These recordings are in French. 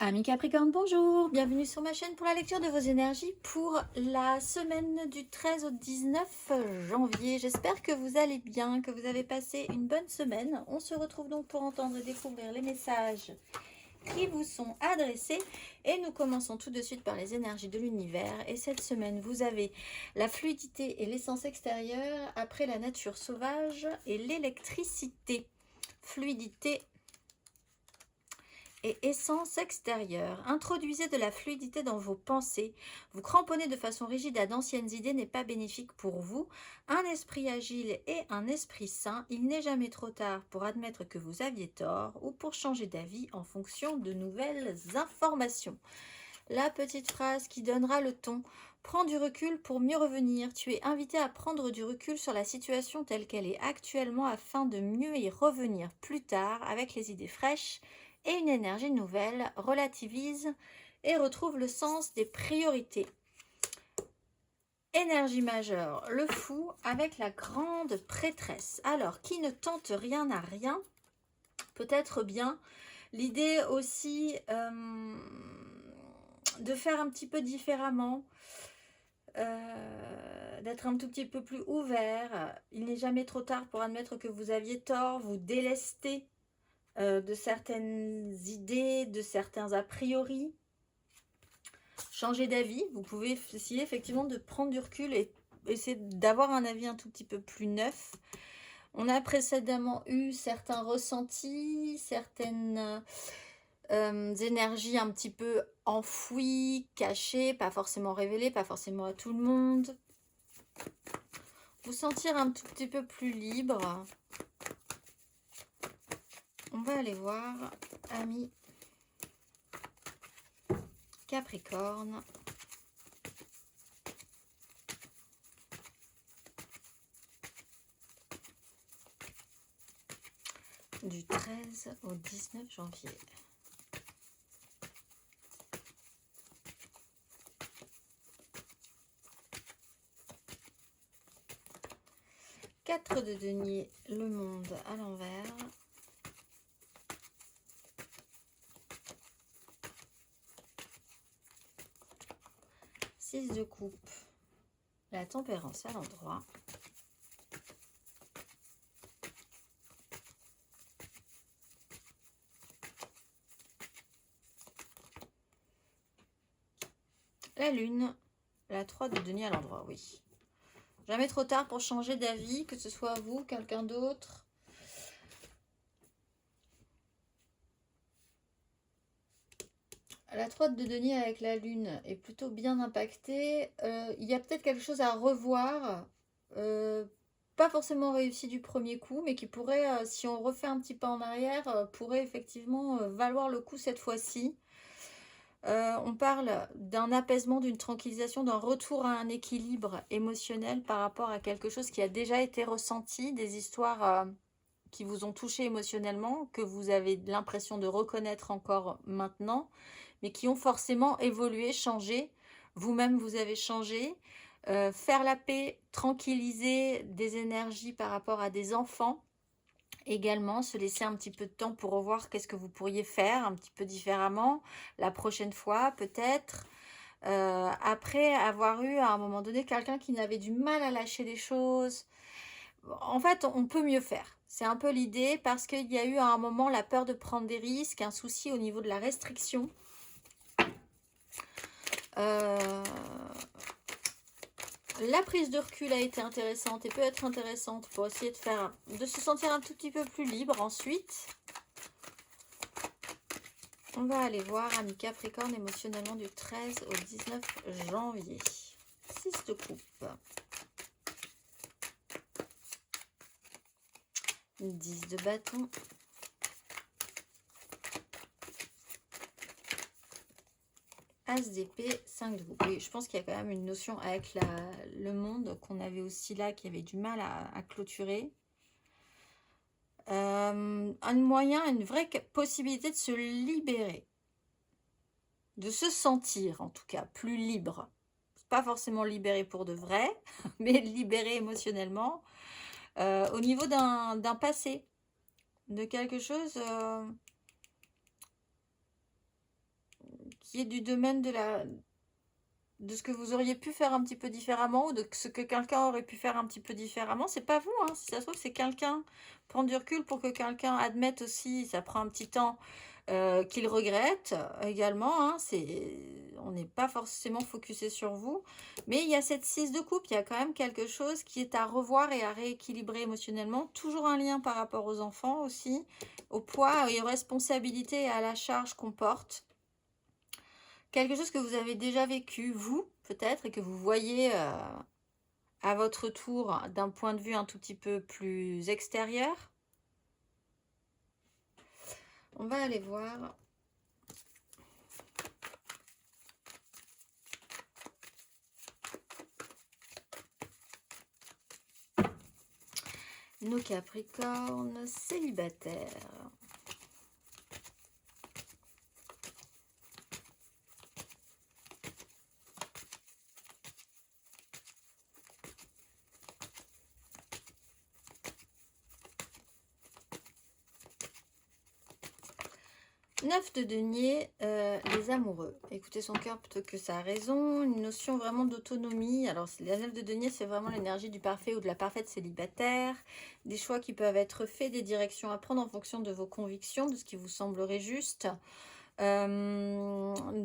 Amis Capricorne, bonjour, bienvenue sur ma chaîne pour la lecture de vos énergies pour la semaine du 13 au 19 janvier. J'espère que vous allez bien, que vous avez passé une bonne semaine. On se retrouve donc pour entendre et découvrir les messages qui vous sont adressés. Et nous commençons tout de suite par les énergies de l'univers. Et cette semaine, vous avez la fluidité et l'essence extérieure après la nature sauvage et l'électricité. Fluidité et essence extérieure. Introduisez de la fluidité dans vos pensées. Vous cramponner de façon rigide à d'anciennes idées n'est pas bénéfique pour vous. Un esprit agile et un esprit sain, il n'est jamais trop tard pour admettre que vous aviez tort ou pour changer d'avis en fonction de nouvelles informations. La petite phrase qui donnera le ton. Prends du recul pour mieux revenir. Tu es invité à prendre du recul sur la situation telle qu'elle est actuellement afin de mieux y revenir plus tard avec les idées fraîches et une énergie nouvelle. Relativise et retrouve le sens des priorités. Énergie majeure, le fou avec la grande prêtresse. Alors, qui ne tente rien n'a rien. Peut-être bien. L'idée aussi de faire un petit peu différemment, d'être un tout petit peu plus ouvert. Il n'est jamais trop tard pour admettre que vous aviez tort, vous délester de certaines idées, de certains a priori. Changer d'avis, vous pouvez essayer effectivement de prendre du recul et essayer d'avoir un avis un tout petit peu plus neuf. On a précédemment eu certains ressentis, certaines énergies un petit peu enfouies, cachées, pas forcément révélées, pas forcément à tout le monde. Vous sentir un tout petit peu plus libre. On va aller voir, amis Capricorne. Du 13 au 19 janvier. Quatre de denier, le monde à l'envers. Six de coupe, la tempérance à l'endroit. La lune, la 3 de denier à l'endroit, oui. Jamais trop tard pour changer d'avis, que ce soit vous, quelqu'un d'autre. La 3 de denier avec la lune est plutôt bien impactée. Il y a peut-être quelque chose à revoir. Pas forcément réussi du premier coup, mais qui pourrait, si on refait un petit pas en arrière, pourrait effectivement valoir le coup cette fois-ci. On parle d'un apaisement, d'une tranquillisation, d'un retour à un équilibre émotionnel par rapport à quelque chose qui a déjà été ressenti, des histoires qui vous ont touché émotionnellement, que vous avez l'impression de reconnaître encore maintenant, mais qui ont forcément évolué, changé. Vous-même, vous avez changé. Faire la paix, tranquilliser des énergies par rapport à des enfants. Également, se laisser un petit peu de temps pour revoir qu'est-ce que vous pourriez faire un petit peu différemment la prochaine fois, peut-être. Après avoir eu à un moment donné quelqu'un qui n'avait du mal à lâcher les choses. En fait, on peut mieux faire. C'est un peu l'idée parce qu'il y a eu à un moment la peur de prendre des risques, un souci au niveau de la restriction. La prise de recul a été intéressante et peut être intéressante pour essayer de se sentir un tout petit peu plus libre ensuite. On va aller voir, amis Capricorne, émotionnellement du 13 au 19 janvier. 6 de coupe. 10 de bâton. As d'épée, 5 de coupe. Oui, je pense qu'il y a quand même une notion avec le monde qu'on avait aussi là, qui avait du mal à clôturer. Un moyen, une vraie possibilité de se libérer. De se sentir, en tout cas, plus libre. Pas forcément libéré pour de vrai, mais libéré émotionnellement. Au niveau d'un passé, de quelque chose qui est du domaine de ce que vous auriez pu faire un petit peu différemment ou de ce que quelqu'un aurait pu faire un petit peu différemment. C'est pas vous, hein. Si ça se trouve, c'est quelqu'un. Prendre du recul pour que quelqu'un admette aussi, ça prend un petit temps, qu'il regrette également, hein. On n'est pas forcément focusé sur vous. Mais il y a cette 6 de coupe, il y a quand même quelque chose qui est à revoir et à rééquilibrer émotionnellement. Toujours un lien par rapport aux enfants aussi, au poids et aux responsabilités et à la charge qu'on porte. Quelque chose que vous avez déjà vécu, vous, peut-être, et que vous voyez à votre tour d'un point de vue un tout petit peu plus extérieur. On va aller voir. Nos Capricornes célibataires. Neuf de denier, les amoureux. Écoutez son cœur plutôt que sa raison. Une notion vraiment d'autonomie. Alors, la 9 de denier, c'est vraiment l'énergie du parfait ou de la parfaite célibataire. Des choix qui peuvent être faits, des directions à prendre en fonction de vos convictions, de ce qui vous semblerait juste. De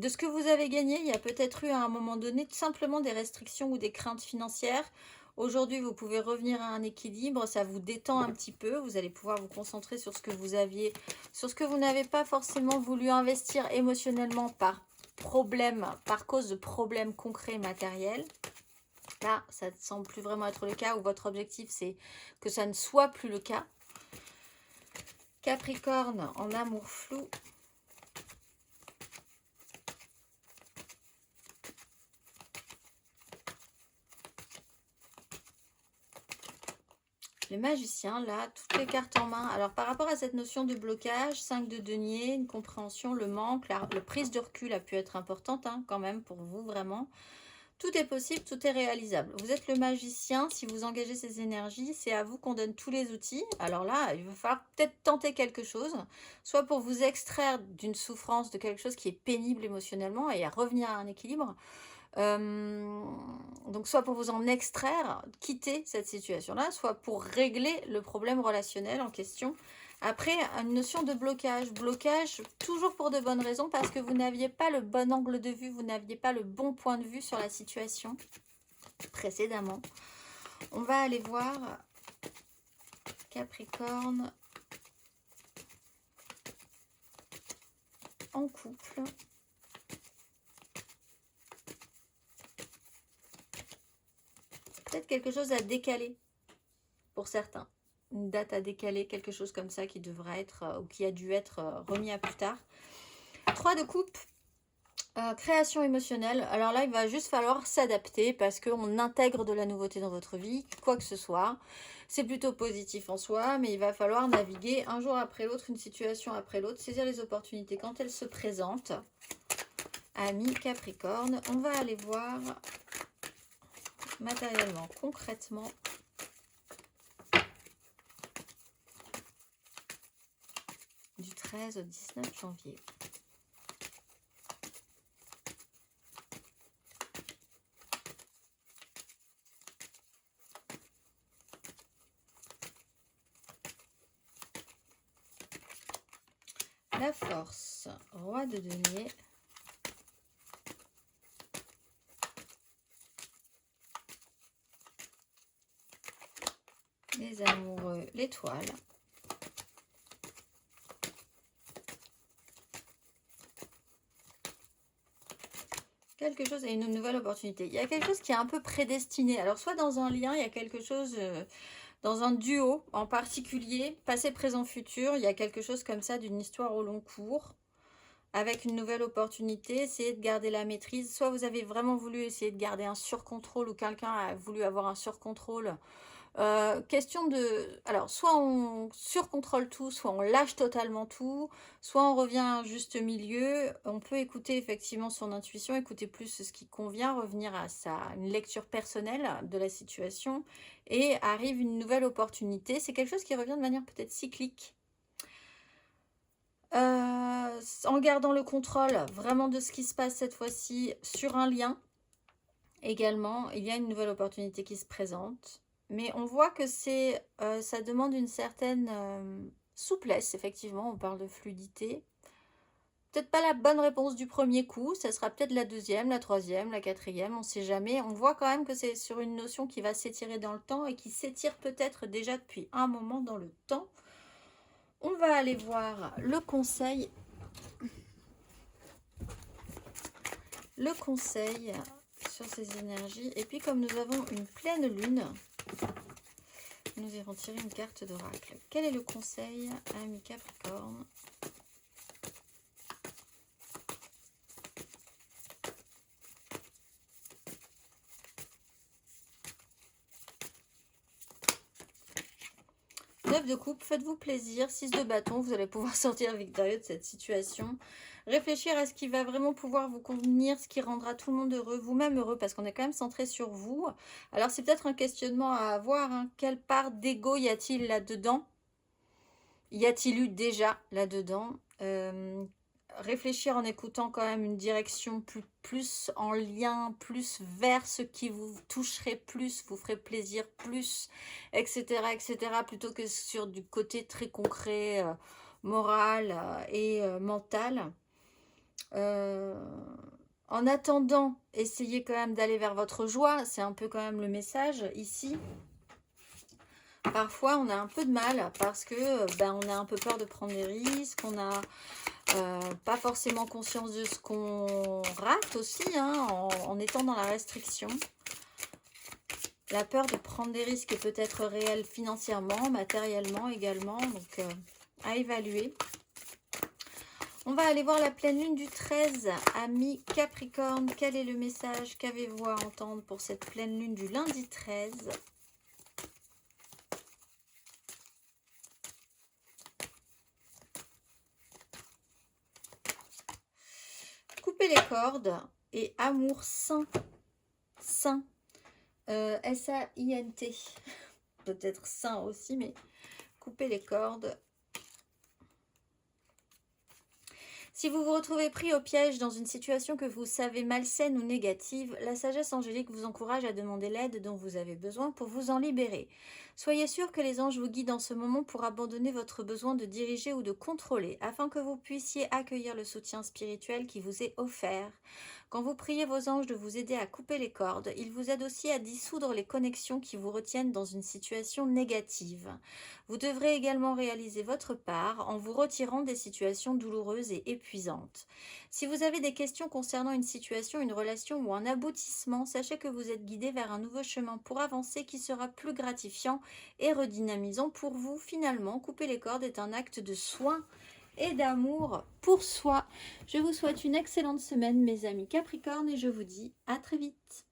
ce que vous avez gagné, il y a peut-être eu à un moment donné simplement des restrictions ou des craintes financières. Aujourd'hui, vous pouvez revenir à un équilibre, ça vous détend un petit peu, vous allez pouvoir vous concentrer sur ce que vous aviez, sur ce que vous n'avez pas forcément voulu investir émotionnellement par problème, par cause de problèmes concrets matériels. Là, ça ne semble plus vraiment être le cas, ou votre objectif, c'est que ça ne soit plus le cas. Capricorne en amour flou. Le magicien, là, toutes les cartes en main. Alors, par rapport à cette notion de blocage, 5 de denier, une compréhension, le manque, la prise de recul a pu être importante, hein, quand même, pour vous, vraiment. Tout est possible, tout est réalisable. Vous êtes le magicien, si vous engagez ces énergies, c'est à vous qu'on donne tous les outils. Alors là, il va falloir peut-être tenter quelque chose, soit pour vous extraire d'une souffrance, de quelque chose qui est pénible émotionnellement et à revenir à un équilibre. Donc soit pour vous en extraire, quitter cette situation-là, soit pour régler le problème relationnel en question. Après, une notion de blocage. Blocage toujours pour de bonnes raisons, parce que vous n'aviez pas le bon angle de vue, vous n'aviez pas le bon point de vue sur la situation précédemment. On va aller voir Capricorne en couple. Peut-être quelque chose à décaler pour certains. Une date à décaler, quelque chose comme ça qui devrait être ou qui a dû être remis à plus tard. 3 de coupe, création émotionnelle. Alors là, il va juste falloir s'adapter parce qu'on intègre de la nouveauté dans votre vie, quoi que ce soit. C'est plutôt positif en soi, mais il va falloir naviguer un jour après l'autre, une situation après l'autre, saisir les opportunités quand elles se présentent. Amis Capricorne, on va aller voir matériellement, concrètement, du 13 au 19 janvier. La force, roi de denier. Les amoureux, l'étoile. Quelque chose et une nouvelle opportunité. Il y a quelque chose qui est un peu prédestiné. Alors, soit dans un lien, il y a quelque chose, dans un duo en particulier, passé, présent, futur, il y a quelque chose comme ça d'une histoire au long cours, avec une nouvelle opportunité, essayez de garder la maîtrise. Soit vous avez vraiment voulu essayer de garder un surcontrôle ou quelqu'un a voulu avoir un surcontrôle. Question de... Alors, soit on surcontrôle tout, soit on lâche totalement tout, soit on revient à un juste milieu. On peut écouter effectivement son intuition, écouter plus ce qui convient, revenir à une lecture personnelle de la situation. Et arrive une nouvelle opportunité. C'est quelque chose qui revient de manière peut-être cyclique. En gardant le contrôle vraiment de ce qui se passe cette fois-ci sur un lien. Également, il y a une nouvelle opportunité qui se présente. Mais on voit que ça demande une certaine souplesse, effectivement. On parle de fluidité. Peut-être pas la bonne réponse du premier coup, ça sera peut-être la deuxième, la troisième, la quatrième, on ne sait jamais. On voit quand même que c'est sur une notion qui va s'étirer dans le temps et qui s'étire peut-être déjà depuis un moment dans le temps. On va aller voir le conseil. Le conseil sur ces énergies. Et puis comme nous avons une pleine lune, nous irons tirer une carte d'oracle. Quel est le conseil, ami Capricorne ? Neuf de coupe, faites-vous plaisir. 6 de bâton, vous allez pouvoir sortir victorieux de cette situation. Réfléchir à ce qui va vraiment pouvoir vous convenir, ce qui rendra tout le monde heureux, vous-même heureux, parce qu'on est quand même centré sur vous. Alors c'est peut-être un questionnement à avoir, hein. Quelle part d'ego y a-t-il là-dedans? Y a-t-il eu déjà là-dedans? Réfléchir en écoutant quand même une direction plus en lien, plus vers ce qui vous toucherait plus, vous ferait plaisir plus, etc., etc., plutôt que sur du côté très concret, moral et mental. En attendant, essayez quand même d'aller vers votre joie, c'est un peu quand même le message ici. Parfois, on a un peu de mal parce que on a un peu peur de prendre des risques, on n'a pas forcément conscience de ce qu'on rate aussi, hein, en étant dans la restriction. La peur de prendre des risques est peut-être réelle financièrement, matériellement également, donc à évaluer. On va aller voir la pleine lune du 13, ami Capricorne. Quel est le message? Qu'avez-vous à entendre pour cette pleine lune du lundi 13 ? Couper les cordes et amour sain. Sain. S-A-I-N-T. Peut-être sain aussi, mais couper les cordes. Si vous vous retrouvez pris au piège dans une situation que vous savez malsaine ou négative, la sagesse angélique vous encourage à demander l'aide dont vous avez besoin pour vous en libérer. Soyez sûr que les anges vous guident en ce moment pour abandonner votre besoin de diriger ou de contrôler, afin que vous puissiez accueillir le soutien spirituel qui vous est offert. Quand vous priez vos anges de vous aider à couper les cordes, ils vous aident aussi à dissoudre les connexions qui vous retiennent dans une situation négative. Vous devrez également réaliser votre part en vous retirant des situations douloureuses et épuisantes. Si vous avez des questions concernant une situation, une relation ou un aboutissement, sachez que vous êtes guidé vers un nouveau chemin pour avancer qui sera plus gratifiant et redynamisant pour vous. Finalement, couper les cordes est un acte de soin et d'amour pour soi. Je vous souhaite une excellente semaine, mes amis Capricorne, et je vous dis à très vite.